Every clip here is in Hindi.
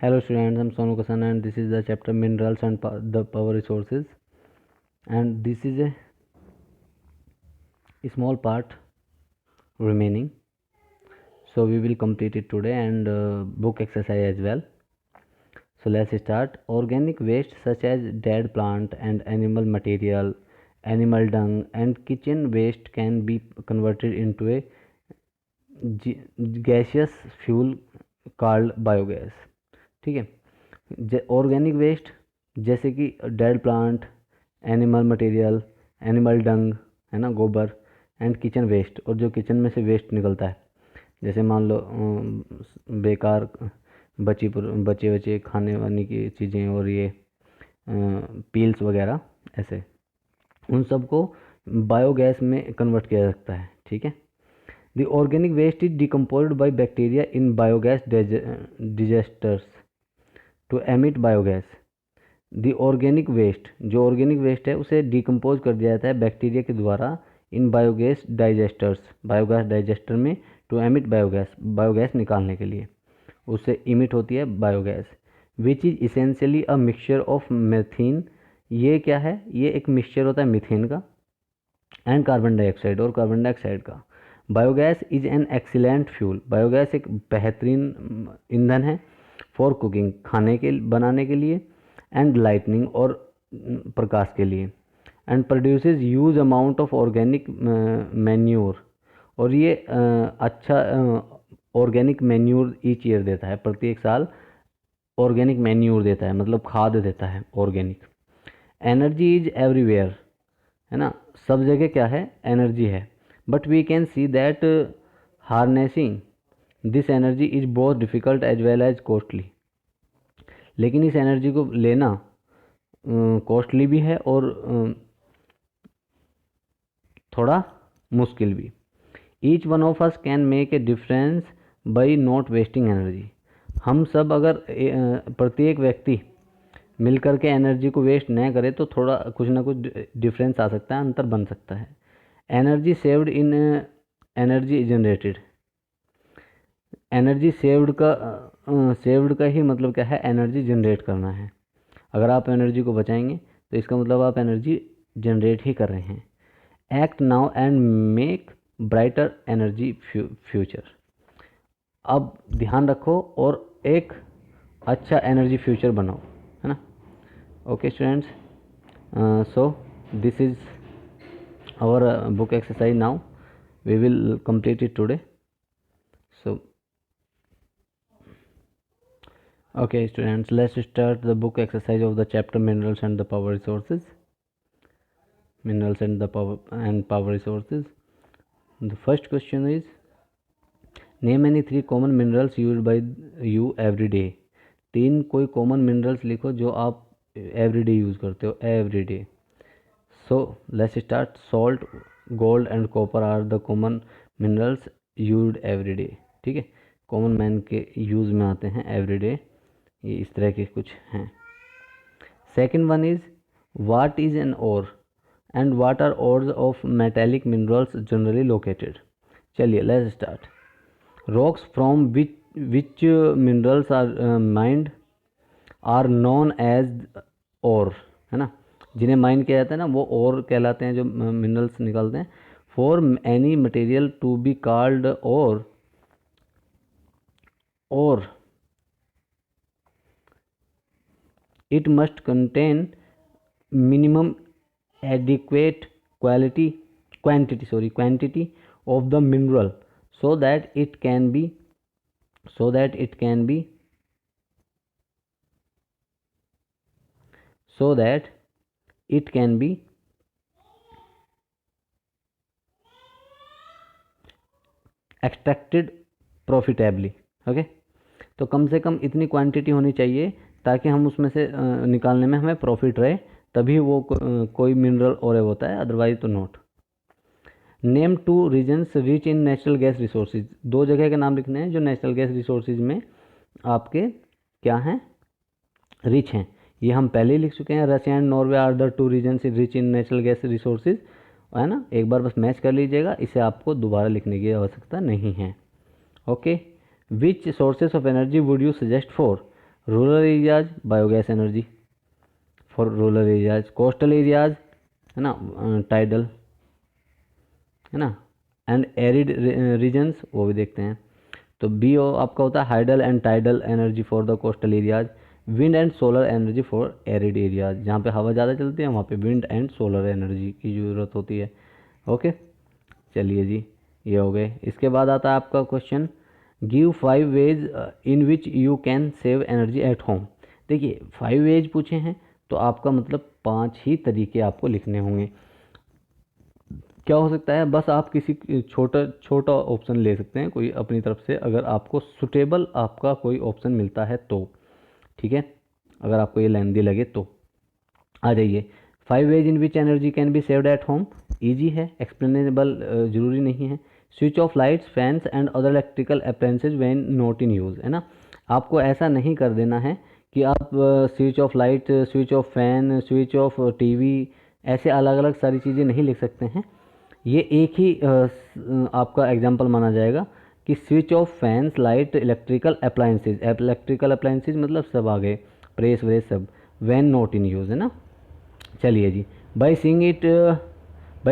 Hello students, I'm Sonu Kasan and this is the chapter minerals and the power resources, and this is a small part remaining, so we will complete it today and book exercise as well. So let's start. Organic waste such as dead plant and animal material, animal dung and kitchen waste can be converted into a gaseous fuel called biogas. ठीक है, ऑर्गेनिक वेस्ट जैसे कि dead plant, animal material, animal डंग है ना, गोबर, एंड किचन वेस्ट, और जो किचन में से वेस्ट निकलता है, जैसे मान लो बेकार बचे खाने वाने की चीज़ें और ये पील्स वगैरह, ऐसे उन सबको बायोगैस में कन्वर्ट किया जा सकता है. ठीक है. The organic waste is decomposed by bacteria in biogas digesters to emit biogas. The organic waste, जो ऑर्गेनिक वेस्ट है उसे डिकम्पोज कर दिया जाता है बैक्टीरिया के द्वारा in biogas digesters, biogas digester में, टू एमिट बायोगैस, बायोगैस निकालने के लिए उससे इमिट होती है biogas, which is essentially a mixture of methane. ये क्या है? ये एक मिक्सचर होता है मीथेन का एंड कार्बन डाइऑक्साइड, और कार्बन डाइऑक्साइड का. Biogas is an excellent fuel. Biogas एक बेहतरीन ईंधन है फॉर कुकिंग, खाने के बनाने के लिए, एंड लाइटनिंग, और प्रकाश के लिए, and produces huge amount of organic manure. और ये अच्छा ऑर्गेनिक मैन्योर ईच ईयर देता है, प्रत्येक साल ऑर्गेनिक मैन्योर देता है, मतलब खाद देता है ऑर्गेनिक. एनर्जी इज एवरीवेयर, है ना, सब जगह क्या है? एनर्जी है. But we can see that harnessing this energy is both difficult as well as costly. लेकिन इस एनर्जी को लेना कॉस्टली भी है और थोड़ा मुश्किल भी. Each one of us can make a difference by not wasting energy. हम सब अगर प्रत्येक व्यक्ति मिलकर के एनर्जी को वेस्ट न करे तो थोड़ा कुछ ना कुछ डिफरेंस आ सकता है, अंतर बन सकता है. Energy saved in energy generated. Energy saved का ही मतलब क्या है? एनर्जी जनरेट करना है. अगर आप एनर्जी को बचाएंगे तो इसका मतलब आप एनर्जी जनरेट ही कर रहे हैं. Act now and make brighter energy future. अब ध्यान रखो और एक अच्छा एनर्जी फ्यूचर बनाओ, है ना. Okay students, so this is our book exercise. Now we will complete it today. So okay students, let's start the book exercise of the chapter minerals and the power resources. Minerals and the power resources. The first question is, name any 3 common minerals used by you every day. 3 कोई common minerals लिखो जो आप every day यूज़ करते हो, every day. So let's start. Salt, gold and copper are the common minerals used every day. ठीक है, कॉमन मैन के यूज़ में आते हैं एवरी डे. ये इस तरह के कुछ हैं. Second one is, what is an ore and what are ores of metallic minerals generally located. चलिए let's start. Rocks from which minerals are mined are known as ore, है ना, जिन्हें माइन किया जाता है ना वो और कहलाते हैं, जो मिनरल्स निकलते हैं. For any material to be called ore it must contain minimum adequate quantity of the mineral so that it can be extracted profitably. Okay, तो कम से कम इतनी क्वांटिटी होनी चाहिए ताकि हम उसमें से निकालने में हमें प्रॉफिट रहे, तभी वो कोई मिनरल और होता है, अदरवाइज तो not. Name 2 regions rich in natural gas resources. 2 जगह के नाम लिखने हैं जो नेचुरल गैस रिसोर्सेज में आपके क्या हैं? रिच हैं. ये हम पहले ही लिख चुके हैं. Russia and Norway are the 2 regions rich in natural gas resources, है ना. एक बार बस मैच कर लीजिएगा, इसे आपको दोबारा लिखने की आवश्यकता नहीं है. Okay, which sources of energy would you suggest for. Rural areas biogas energy for rural areas, coastal areas है ना टाइडल है ना, एंड एरिड रीजन्स वो भी देखते हैं। तो बी आपका होता है hydel and tidal energy for the coastal areas, wind and solar energy for arid areas, जहाँ पे हवा ज़्यादा चलती है वहाँ पे विंड एंड सोलर एनर्जी की ज़रूरत होती है। ओके, चलिए जी ये हो गए। इसके बाद आता है आपका question, give 5 ways in which you can save energy at home. देखिए 5 वेज पूछे हैं तो आपका मतलब 5 ही तरीके आपको लिखने होंगे। क्या हो सकता है, बस आप किसी छोटा छोटा ऑप्शन ले सकते हैं कोई अपनी तरफ से, अगर आपको सुटेबल आपका कोई ऑप्शन मिलता है तो, ठीक है, अगर आपको ये लेंदी लगे तो आ जाइए। 5 ways in which energy can be saved at home, easy है, एक्सप्लेनेबल जरूरी नहीं है। Switch off lights fans and other electrical appliances when not in use, है ना, आपको ऐसा नहीं कर देना है कि आप switch off light, switch off fan, switch off TV, ऐसे अलग अलग सारी चीज़ें नहीं लिख सकते हैं। ये एक ही आपका एग्जांपल माना जाएगा कि switch off fans light electrical appliances मतलब सब आ गए, प्रेस व्रेस सब, व्हेन नॉट इन यूज़, है ना। चलिए जी, by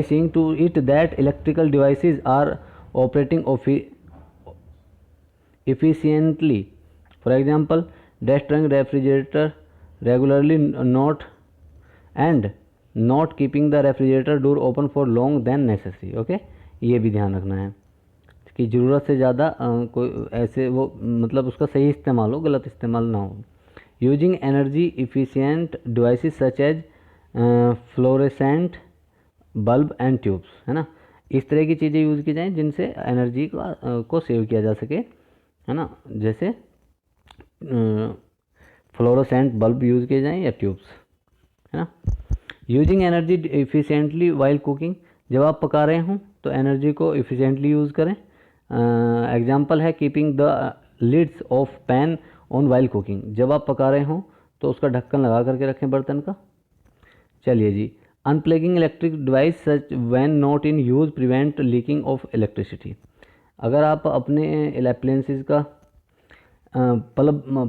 seeing to it that electrical devices are operating efficiently, for example destroying refrigerator regularly, not and not keeping the refrigerator door open for long than necessary। Okay, ये भी ध्यान रखना है कि ज़रूरत से ज़्यादा कोई ऐसे वो मतलब उसका सही इस्तेमाल हो, गलत इस्तेमाल ना हो। Using energy efficient devices such as fluorescent bulb and tubes, है ना, इस तरह की चीज़ें यूज़ की जाएँ जिनसे एनर्जी को सेव किया जा सके, है ना, जैसे फ्लोरोसेंट बल्ब यूज़ किए जाएँ या ट्यूब्स, है ना। Using energy efficiently while cooking, जब आप पका रहे हों तो एनर्जी को इफ़िशेंटली यूज़ करें। एग्जांपल है keeping the lids of pan on while cooking, जब आप पका रहे हों तो उसका ढक्कन लगा करके रखें बर्तन का। चलिए जी, unplugging electric device such when not in use prevent leaking of electricity, अगर आप अपने अप्लायंसेस का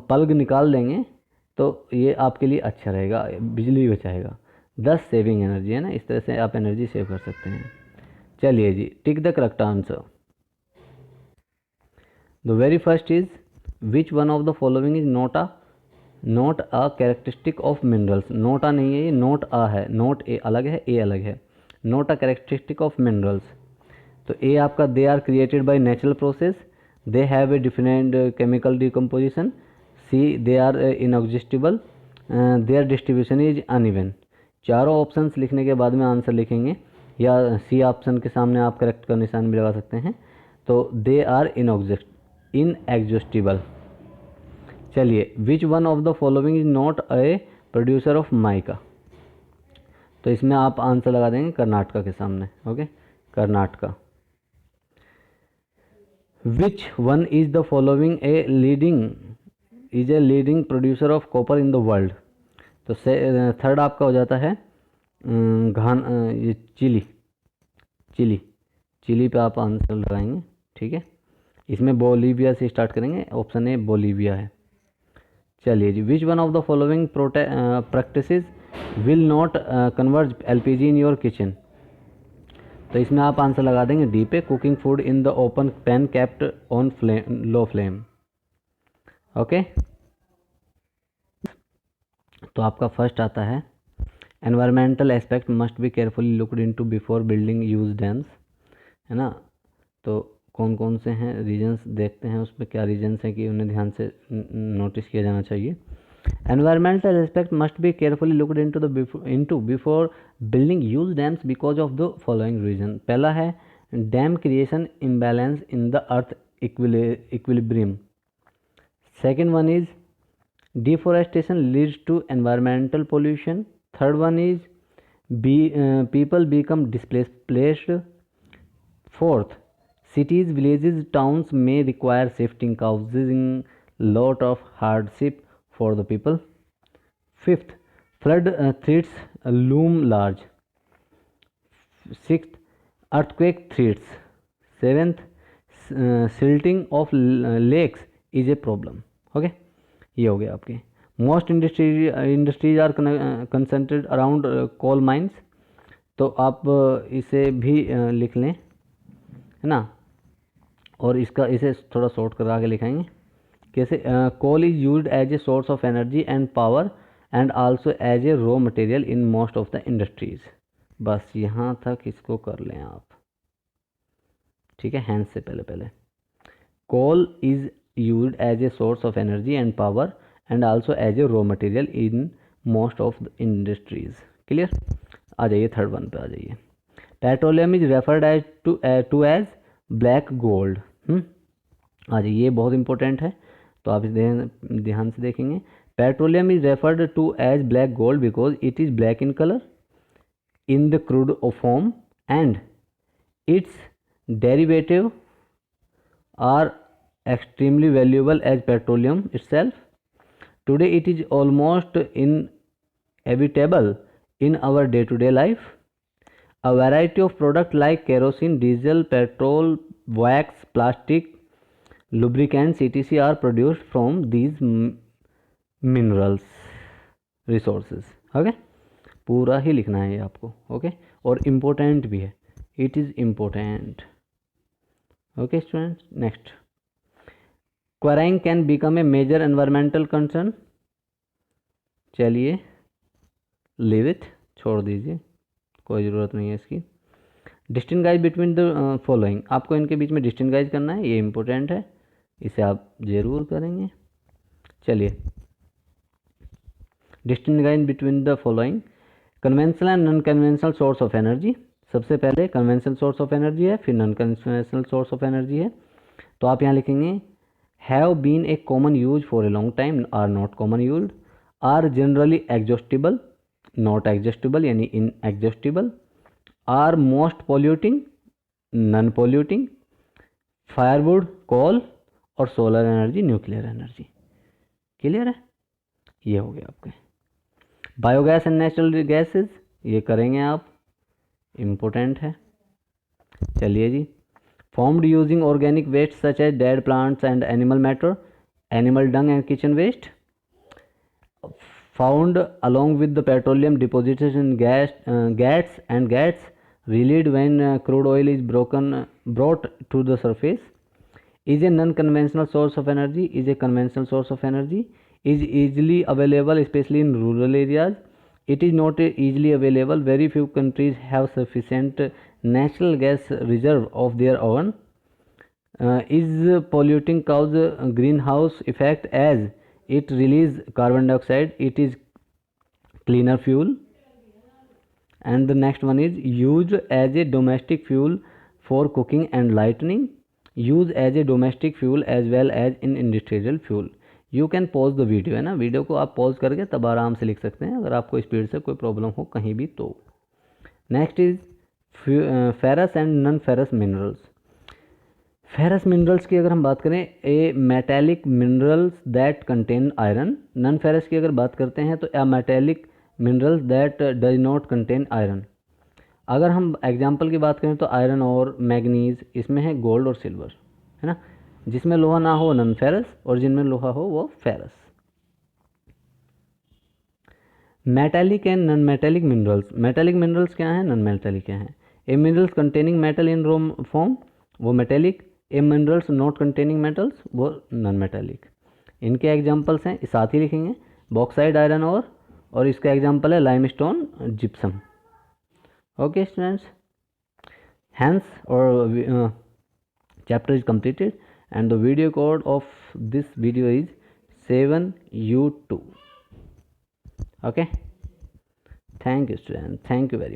पल्ग निकाल देंगे तो ये आपके लिए अच्छा रहेगा, बिजली बचाएगा, 10 सेविंग एनर्जी, है ना, इस तरह से आप एनर्जी सेव कर सकते हैं। चलिए जी, tick the correct answer. The very first is which one of the following is not a characteristic of minerals, note आ नहीं है ये, नोट आ है, नोट ए अलग है, ए अलग है, not a characteristic of minerals. तो ए आपका they are created by natural process, they have a different chemical decomposition, C they are inexhaustible, their distribution is uneven. चारों ऑप्शंस लिखने के बाद में आंसर लिखेंगे, या सी ऑप्शन के सामने आप करेक्ट का निशान भी लगा सकते हैं। तो दे आर इनएग्जिस्टिबल। चलिए, which one of the following is not a producer of mica, तो इसमें आप आंसर लगा देंगे कर्नाटका के सामने। Okay, Karnataka. Which one is the following a leading producer of copper in the world, तो थर्ड आपका हो जाता है ये चिली पे आप आंसर लगाएंगे, ठीक है। इसमें बोलीविया से स्टार्ट करेंगे, ऑप्शन ए बोलीविया है। चलिए जी, which one of the following practices will not converge LPG in your kitchen, तो इसमें आप आंसर लगा देंगे डी पे, cooking food in the open pan kept on low flame. Okay, तो आपका फर्स्ट आता है environmental aspect must be carefully looked into before building use dams, है ना। तो कौन कौन से हैं रीजंस देखते हैं, उसमें क्या रीजंस हैं कि उन्हें ध्यान से नोटिस किया जाना चाहिए। Environmental aspect must be carefully looked into before building use dams because of the following reason. पहला है dam creation imbalance in the earth equilibrium. Second one is deforestation leads to environmental pollution. Third one is people become displaced. Fourth, cities, villages, towns may require shifting, causing lot of hardship for the people. Fifth, flood threats loom large. Sixth, earthquake threats. Seventh, silting of lakes is a problem. Okay, ये हो गया आपके। Most industries are concentrated around coal mines, तो आप इसे भी लिख लें, है ना। और इसका इसे थोड़ा शॉर्ट करा के लिखाएंगे कैसे। Coal is used as a source of energy and power and also as a raw material in most of the industries. बस यहाँ तक इसको कर लें आप, ठीक है, हैंड से पहले। Coal is used as a source of energy and power and also as a raw material in most of the industries. Clear. आ जाइए थर्ड वन पे आ जाइए। Petroleum is referred as to as black gold. आ जाइए, ये बहुत इंपॉर्टेंट है, तो आप इसे ध्यान से देखेंगे। Petroleum is referred to as black gold because it is black in colour in the crude form and its derivative are extremely valuable as petroleum itself. Today it is almost inevitable in our day-to-day life. A variety of products like kerosene, diesel, petrol, wax, plastic, lubricants, etc. are produced from these minerals resources. Okay, पूरा ही लिखना है ये आपको। ओके, और इम्पोर्टेंट भी है, it is important. Okay students, next, quarrying can become a major environmental concern. चलिए लीव इट, छोड़ दीजिए, कोई ज़रूरत नहीं है इसकी। डिस्टिंगाइज बिटवीन द फॉलोइंग, आपको इनके बीच में डिस्टिंगाइज करना है, ये इंपॉर्टेंट है, इसे आप ज़रूर करेंगे। चलिए, distinguish between the following, conventional and non conventional source of energy. सबसे पहले कन्वेंशनल सोर्स ऑफ एनर्जी है, फिर non conventional source of energy है। तो आप यहाँ लिखेंगे have been a common use for a long time, are not common use, are generally exhaustible, not exhaustible यानी inexhaustible, are most polluting, non polluting, firewood, coal, और solar energy, nuclear energy. Clear है, ये हो गया आपके। बायोगैस एंड नेचुरल गैसेस, ये करेंगे आप, इम्पोर्टेंट है। चलिए जी, formed using organic waste such as dead plants and animal matter, animal dung and kitchen waste, found along with the petroleum deposits in gats and gats released when crude oil is brought to the surface, is a non-conventional source of energy, is a conventional source of energy, is easily available especially in rural areas, it is not easily available, very few countries have sufficient natural gas reserve of their own, is polluting cause greenhouse effect as it release carbon dioxide, it is cleaner fuel, and the next one is used as a domestic fuel for cooking and lighting, use as a domestic fuel as well as in industrial fuel। You can pause the video, है ना, वीडियो को आप पॉज करके तब आराम से लिख सकते हैं अगर आपको स्पीड से कोई प्रॉब्लम हो कहीं भी तो। Next is ferrous and non ferrous minerals. Ferrous minerals की अगर हम बात करें, a metallic minerals that contain iron. Non ferrous की अगर बात करते हैं तो a metallic minerals that does not contain iron. अगर हम एग्जांपल की बात करें तो आयरन और मैग्नीज, इसमें है गोल्ड और सिल्वर, है ना। जिसमें लोहा ना हो नॉन फेरस, और जिनमें लोहा हो वो ferrous. Metallic and non metallic minerals, metallic minerals क्या हैं, नॉन मेटेलिक क्या हैं। A minerals containing metal in raw form, वो metallic, a minerals not containing metals, वो नॉन मेटेलिक। इनके एग्जांपल्स हैं, साथ ही लिखेंगे, बॉक्साइड, आयरन और इसका एग्जांपल है लाइमस्टोन, जिप्सम। ओके स्टूडेंट्स, हैंस और chapter is completed and the video code of this video is 7U2. Okay, thank you students, thank you very much.